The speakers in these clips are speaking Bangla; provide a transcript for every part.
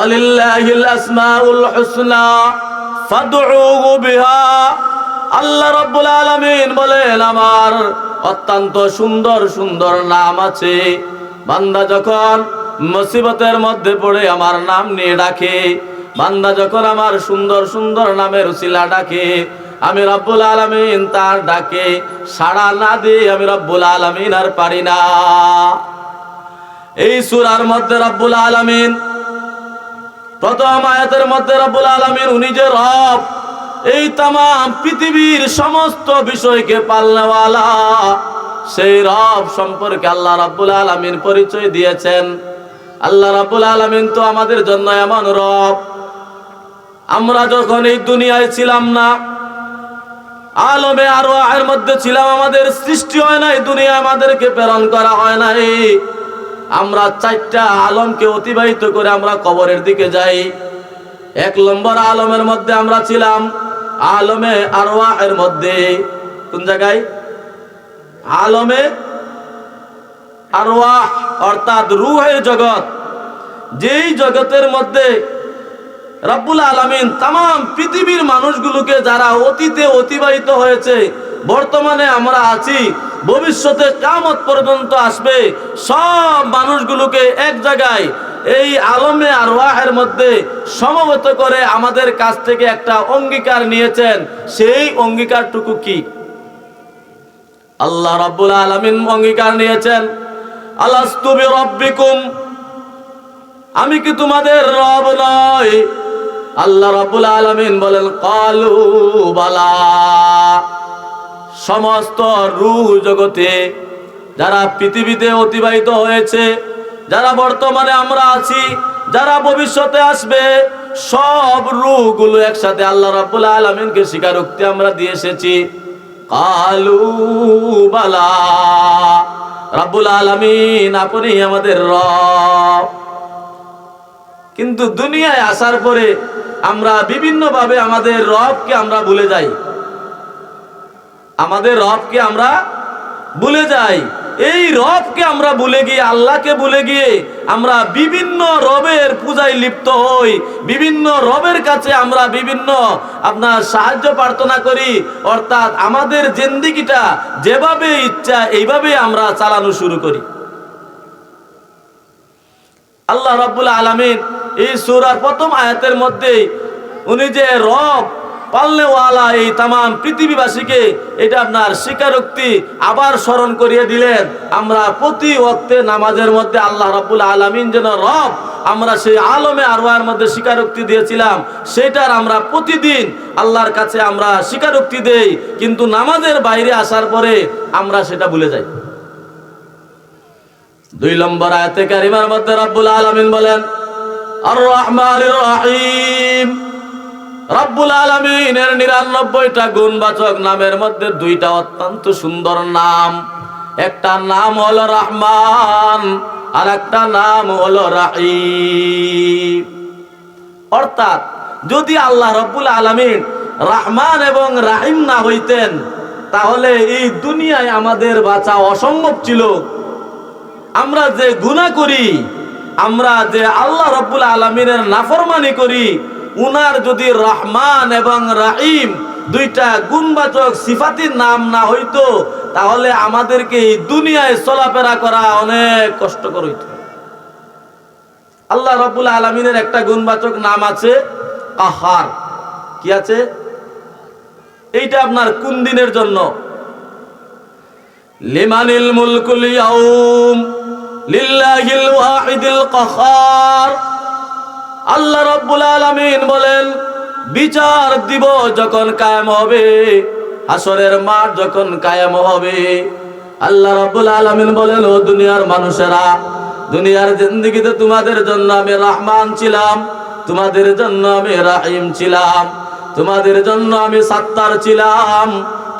ওয়ালিল্লাহিল আসমাউল হুসনা ফাদউহু বিহা। আল্লাহ রাব্বুল আলামিন বলেন, আমার অত্যন্ত সুন্দর সুন্দর নাম আছে। বান্দা যখন মুসিবতের মধ্যে পড়ে আমার নাম নিয়ে ডাকে, বান্দা যখন আমার সুন্দর সুন্দর নামের উসিলা ডাকে, আমি রব্বুল আলামিন তার ডাকে সাড়া না দিয়ে আমি রব্বুল আলামিন আর পারি না। এই সূরার মধ্যে রব্বুল আলামিন প্রথম আয়াতের মধ্যে রব্বুল আলামিন উনি যে রব, এই তামাম পৃথিবীর সমস্ত বিষয়কে পালনেওয়ালা, সেই রব সম্পর্কে আল্লাহ রাব্বুল আলামিন পরিচয় দিয়েছেন। আল্লাহ রাব্বুল আলামিন তো আমাদের জন্য এমন রব, আমরা যখন এই দুনিয়ায় ছিলাম না, আলমে আরওয়াহের মধ্যে ছিলাম, আমাদের সৃষ্টি হয় নাই, দুনিয়া আমাদেরকে প্রেরণ করা হয় নাই, আমরা চারটা আলমকে অতিবাহিত করে আমরা কবরের দিকে যাই। এক নম্বর আলমের মধ্যে আমরা ছিলাম আলমে আরওয়াহের মধ্যে। কোন জায়গায়? আলমে আরওয়াহ অর্থাৎ রূহের জগৎ, যেই জগতের মধ্যে রব্বুল আলামিন তামাম পৃথিবীর মানুষগুলোকে যারা অতীতে অতিবাহিত হয়েছে, বর্তমানে আমরা আছি, ভবিষ্যতে কিয়ামত পর্যন্ত আসবে, সব মানুষগুলোকে এক জায়গায় এই আলমে আরওয়াহের মধ্যে সমবেত করে আমাদের কাছ থেকে একটা অঙ্গীকার নিয়েছেন। সেই অঙ্গীকারটুকু কি? আল্লাহ রাব্বুল আলামিন অঙ্গীকার নিয়েছেন, আলাস্তু বিরাব্বিকুম, আমি কি তোমাদের রব নয়? আল্লাহ রাব্বুল আলামিন বলেন, ক্বালু বালা। সমস্ত রূহ জগতে যারা পৃথিবীতে অতিবাহিত হয়েছে, যারা বর্তমানে আমরা আছি, যারা ভবিষ্যতে আসবে, সব রূহগুলো একসাথে আল্লাহ রাব্বুল আলামিনকে স্বীকারোক্তি আমরা দিয়ে এসেছি। ক্বালু বালা, রাব্বুল আলামিন আপনি আমাদের রব। কিন্তু দুনিয়ায় আসার পরে আমরা বিভিন্ন ভাবে আমাদের রবকে আমরা ভুলে যাই, আমাদের রবকে আমরা ভুলে যাই। এই রবকে আমরা ভুলে গিয়ে, আল্লাহকে ভুলে গিয়ে আমরা বিভিন্ন রবের পূজায় লিপ্ত হই, বিভিন্ন রবের কাছে আমরা বিভিন্ন আপনার সাহায্য প্রার্থনা করি। অর্থাৎ আমাদের জিন্দেগিটা যেভাবে ইচ্ছা এইভাবে আমরা চালানো শুরু করি। আল্লাহ রাব্বুল আলামিন এই সূরার প্রথম আয়াতের মধ্যে উনি যে রব পালনেওয়ালা, এই তামাম পৃথিবীবাসীকে এটা আপনার স্বীকারোক্তি আবার স্মরণ করিয়ে দিলেন। আমরা প্রতি ওয়াক্তে নামাজের মধ্যে আল্লাহ রাব্বুল আলামিন যেন রব, আমরা সেই আলমে আরওয়াহের মধ্যে স্বীকারোক্তি দিয়েছিলাম, সেটার আমরা প্রতিদিন আল্লাহর কাছে আমরা স্বীকারোক্তি দেই। কিন্তু নামাজের বাইরে আসার পরে আমরা সেটা ভুলে যাই। 2 নম্বর আয়াতে কারিমার মধ্যে রাব্বুল আলামিন বলেন, আর রহমানির রহিম। রব্বুল আলামিনের 99টা গুণবাচক নামের মধ্যে 2টা অত্যন্ত সুন্দর নাম। একটা নাম হলো রহমান, আর একটা নাম হলো রহিম। অর্থাৎ যদি আল্লাহ রব্বুল আলামিন রহমান এবং রহিম না হইতেন, তাহলে এই দুনিয়ায় আমাদের বাঁচা অসম্ভব ছিল। আমরা যে গুনাহ করি, আমরা যে আল্লাহ রাব্বুল আলামিনের নাফরমানি করি, উনার যদি রহমান এবং রহিম 2টা গুণবাচক সিফাতির নাম না হইতো, তাহলে আমাদেরকে এই দুনিয়ায় চলাফেরা করা অনেক কষ্টকর হইতো। আল্লাহ রাব্বুল আলামিনের একটা গুণবাচক নাম আছে কাহার। কি আছে? এইটা আপনার কোন দিনের জন্য? লিমানিল মুলকুল ইয়াউম লিল্লাহিল ওয়াহিদিল কাহার। আল্লাহ রাব্বুল আলামিন বলেন, বিচার দিবস যখন কায়েম হবে, হাসরের মাঠ যখন কায়েম হবে, আল্লাহ রাব্বুল আলামিন বলেন, ও দুনিয়ার মানুষেরা, দুনিয়ার জিন্দেগিতে তোমাদের জন্য আমি রহমান ছিলাম, তোমাদের জন্য আমি রহিম ছিলাম, তোমাদের জন্য আমি সাত্তার ছিলাম,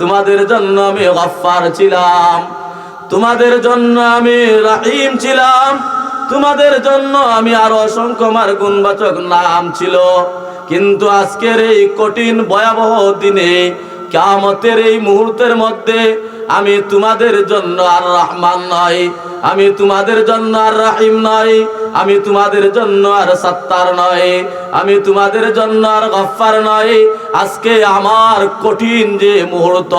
তোমাদের জন্য আমি গফফার ছিলাম, তোমাদের জন্য আমি রহিম ছিলাম, তোমাদের জন্য আমি আরো অসংখ্য আমার গুণবাচক নাম ছিল। কিন্তু আজকের এই কঠিন ভয়াবহ দিনে, কিয়ামতের এই মুহূর্তের মধ্যে আমি তোমাদের জন্য আর রহমান নয়, আমি তোমাদের জন্য আর রহিম নয়, আমি তোমাদের জন্য আর সাত্তার নয়, আমি তোমাদের জন্য আর গফফার নয়। আজকে আমার কঠিন যে মুহূর্ত,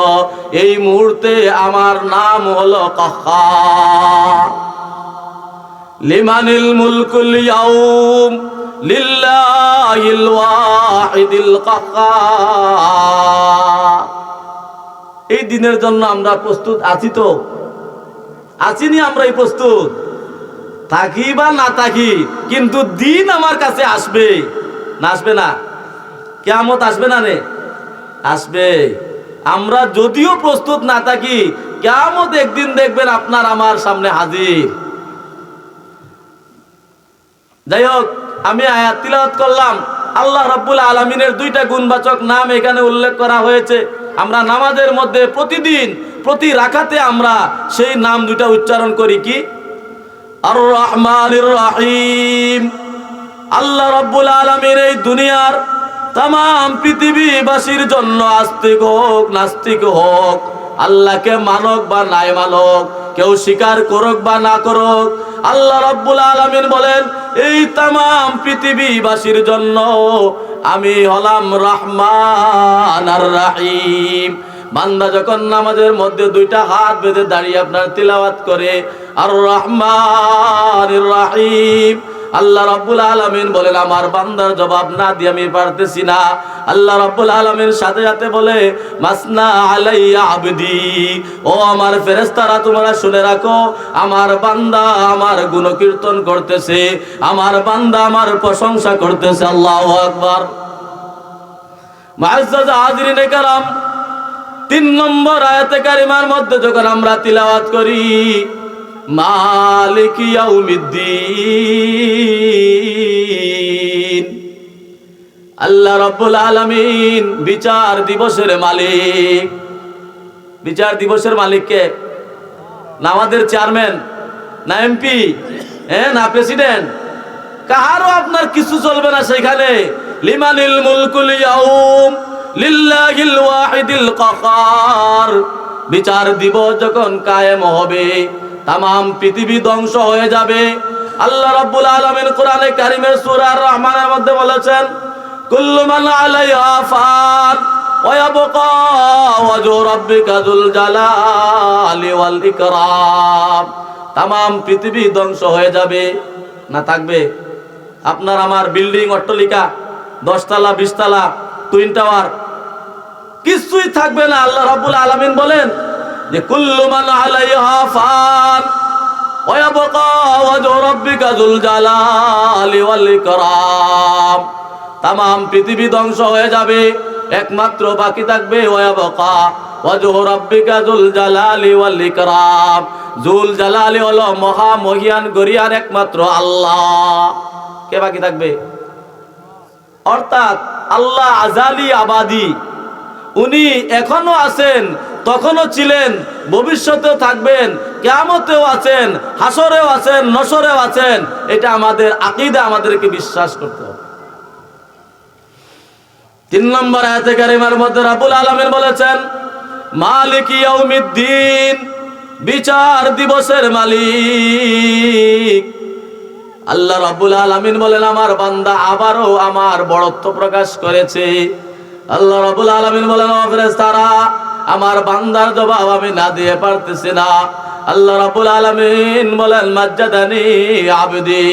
এই মুহূর্তে আমার নাম হলো কাহ্হার। লিমানিল মুলকুল ইয়াউম লিল্লাহিল ওয়াহিদিল কাহ্হার। এই দিনের জন্য আমরা প্রস্তুত আছি তো? আছিনি আমরা এই প্রস্তুত? থাকি বা না থাকি, কিন্তু দিন আমার কাছে আসবে না, আসবে না? কিয়ামত আসবে না রে? আসবে। আমরা যদিও প্রস্তুত না থাকি, কিয়ামত একদিন দেখবেন আপনার আমার সামনে হাজির। যাই হোক, আমি আয়াত তিলাওয়াত করলাম। আল্লাহ রাব্বুল আলামিনের দুইটা গুণবাচক নাম এখানে উল্লেখ করা হয়েছে। আমরা নামাজের মধ্যে প্রতিদিন প্রতি রাকাতে আমরা সেই নাম দুইটা উচ্চারণ করি। কি? আর রহমানির রহিম। আল্লাহ রাব্বুল আলামিন এই দুনিয়ার তাম পৃথিবীবাসীর জন্য আস্তিক হোক নাস্তিক হোক, আল্লাহকে মানক বা নাই মানক, কেউ স্বীকার করুক বা না করুক, আল্লাহ রাব্বুল আলামিন বলেন এই তাম পৃথিবীবাসীর জন্য আমি হলাম রহমান আর রহিম। বান্দা যখন নামাজের মধ্যে দুইটা হাত বেঁধে দাঁড়িয়ে আপনার তিলাওয়াত করে আর রহমানির রহিম, আল্লাহ রাব্বুল আলামিন বলেন আমার বান্দার জবাব না দিয়ে আমি পারতেছি না। আল্লাহ রাব্বুল আলামিন সাথে সাথে বলে মাসনা আলাইয়া আবদি, ও আমার ফেরেশতারা তোমরা শুনে রাখো, আমার বান্দা আমার গুণকীর্তন করতেছে, আমার বান্দা আমার প্রশংসা করতেছে। আল্লাহু আকবার। মুআজ্জাজ হাজিরিনে কেরাম, 3 নম্বর আয়াতে কারিমার মধ্যে যখন আমরা তিলাওয়াত করি মালিক ইয়াউমিদ্দিন, আল্লাহ রাব্বুল আলামিন বিচার দিবসের মালিক। বিচার দিবসের মালিক কে? না আমাদের চেয়ারম্যান, না এমপি, না প্রেসিডেন্ট, কারো আপনার কিছু চলবে না সেখানে। লিমানিল মুলকুল ইয়াউম লিল্লাহিল ওয়াহিদিল কাহ্হার। বিচার দিবস যখন কায়েম হবে, তাম পৃথিবী ধ্বংস হয়ে যাবে। আল্লাহ রাব্বুল আলামিন কোরআনে কারীমের সূরা আর রহমানের মধ্যে বলেছেন কুল্লু মান আলাইহা ফান ওয়া ইয়াবকা ওয়াজহু রাব্বিকা যুল জালালি ওয়াল ইকরাম। তাম পৃথিবী ধ্বংস হয়ে যাবে, না থাকবে আপনার আমার বিল্ডিং অট্টালিকা 10 তলা 20 তলা টুইন টাওয়ার, কিছুই থাকবে না। আল্লাহ রাব্বুল আলামিন বলেন যে কুল্লু মান আলাইহা ফান ওয়া ইয়াবকা ওয়াজহু রাব্বিকা যুল জালালি ওয়াল ইকরাম। তাম পৃথিবী ধ্বংস হয়ে যাবে, একমাত্র বাকি থাকবে ওয়া ইয়াবকা ওয়াজহু রাব্বিকা যুল জালালি ওয়াল ইকরাম। যুল জালালি হলো মহা মহিয়ান গরিয়ান একমাত্র আল্লাহ। কে বাকি থাকবে? অর্থাৎ আল্লাহ আজালি আবাদি, উনি এখনো আছেন, তখনও ছিলেন, ভবিষ্যতেও থাকবেন, কিয়ামতেও আছেন, হাসরেও আছেন, নসরেও আছেন। এটা আমাদের আকীদা, আমাদেরকে বিশ্বাস করতে হবে। 3 নম্বর আয়াতে কারিমার মধ্যে রাব্বুল আলামিন বলেছেন মালিক ইয়াউমিদ্দিন, বিচার দিবসের মালিক। আল্লাহ রাব্বুল আলামিন বলেন আমার বান্দা আবারও আমার বড়ত্ব প্রকাশ করেছে। আল্লাহ রাব্বুল আলামিন বলেন ও ফেরেশতারা, আমার বান্দার জবাব আমি না দিয়ে পারতেছি না। আল্লাহ রাব্বুল আলামিন বলেন মাজ্জাদানি আবদি,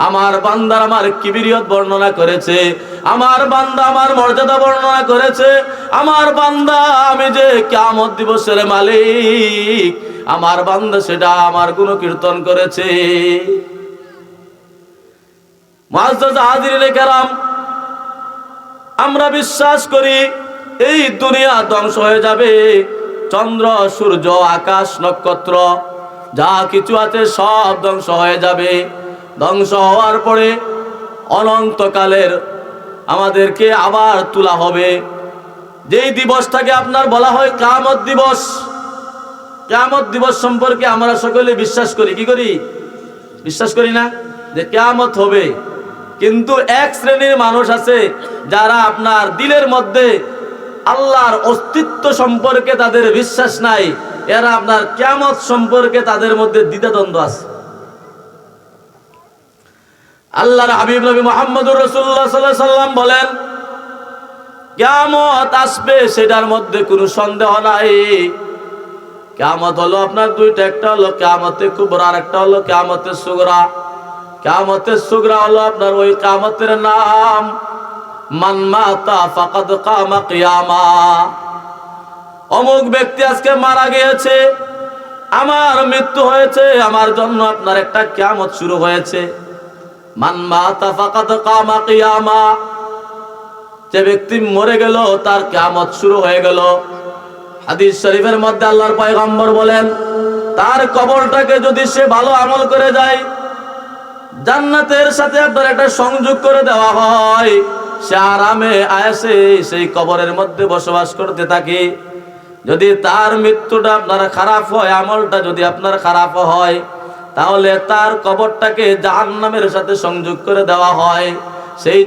আমার বান্দার আমার কিবরিয়ত বর্ণনা করেছে, আমার বান্দা আমার মর্যাদা বর্ণনা করেছে, আমার বান্দা আমি যে কিয়ামত দিবসের মালিক, আমার বান্দা সেটা আমার গুণকীর্তন করেছে। মুআজ্জাজ হাজিরিনে কেরাম, আমরা বিশ্বাস করি এই দুনিয়া ধ্বংস হয়ে যাবে, চন্দ্র সূর্য আকাশ নক্ষত্র যা কিছু আছে সব ধ্বংস হয়ে যাবে। ধ্বংস হওয়ার পরে অনন্তকালের আমাদেরকে আবার তোলা হবে। যেই দিবসটাকে আপনার বলা হয় কিয়ামত দিবস। কিয়ামত দিবস সম্পর্কে আমরা সকলে বিশ্বাস করি। কি করি? বিশ্বাস করি না যে কিয়ামত হবে। কিন্তু এক শ্রেণীর মানুষ আছে যারা আপনার দিলের মধ্যে আল্লাহর অস্তিত্ব সম্পর্কে তাদের বিশ্বাস নাই, এরা আপনার কিয়ামত সম্পর্কে তাদের মধ্যে দ্বিধাদ্বন্দ্ব আছে। আল্লাহর হাবিব নবী মুহাম্মদুর রাসূলুল্লাহ সাল্লাল্লাহু আলাইহি সাল্লাম বলেন, কিয়ামত আসবে সেটার মধ্যে কোনো সন্দেহ নাই। কিয়ামত হলো আপনার দুইটা, একটা হলো কিয়ামতে কুবরা আর একটা হলো কিয়ামতে সুগরা। কিয়ামতে সুগরা হলো আপনার ওই কিয়ামতের নাম মান মাতা ফাকাদ কামা কিয়ামা। অমুক ব্যক্তি আজকে মারা গিয়েছে, আমার মৃত্যু হয়েছে, আমার জন্য আপনার একটা কিয়ামত শুরু হয়েছে। মান মাতা ফাকাদ কামা কিয়ামা, যে ব্যক্তি মরে গেল তার কিয়ামত শুরু হয়ে গেল। হাদিস শরীফের মধ্যে আল্লাহর পয়গম্বর বলেন, তার কবরটাকে যদি সে ভালো আমল করে যায়, জান্নাতের সাথে আপনার একটা সংযোগ করে দেওয়া হয়, সে আরামে আয়েসে সেই কবরের মধ্যে বসবাস করতে থাকে। যদি তার মৃত্যুটা আপনার খারাপ হয়, আমলটা যদি আপনার খারাপ হয়, তাহলে তার কবরটাকে জাহান্নামের সাথে সংযোগ করে দেওয়া হয়। সেই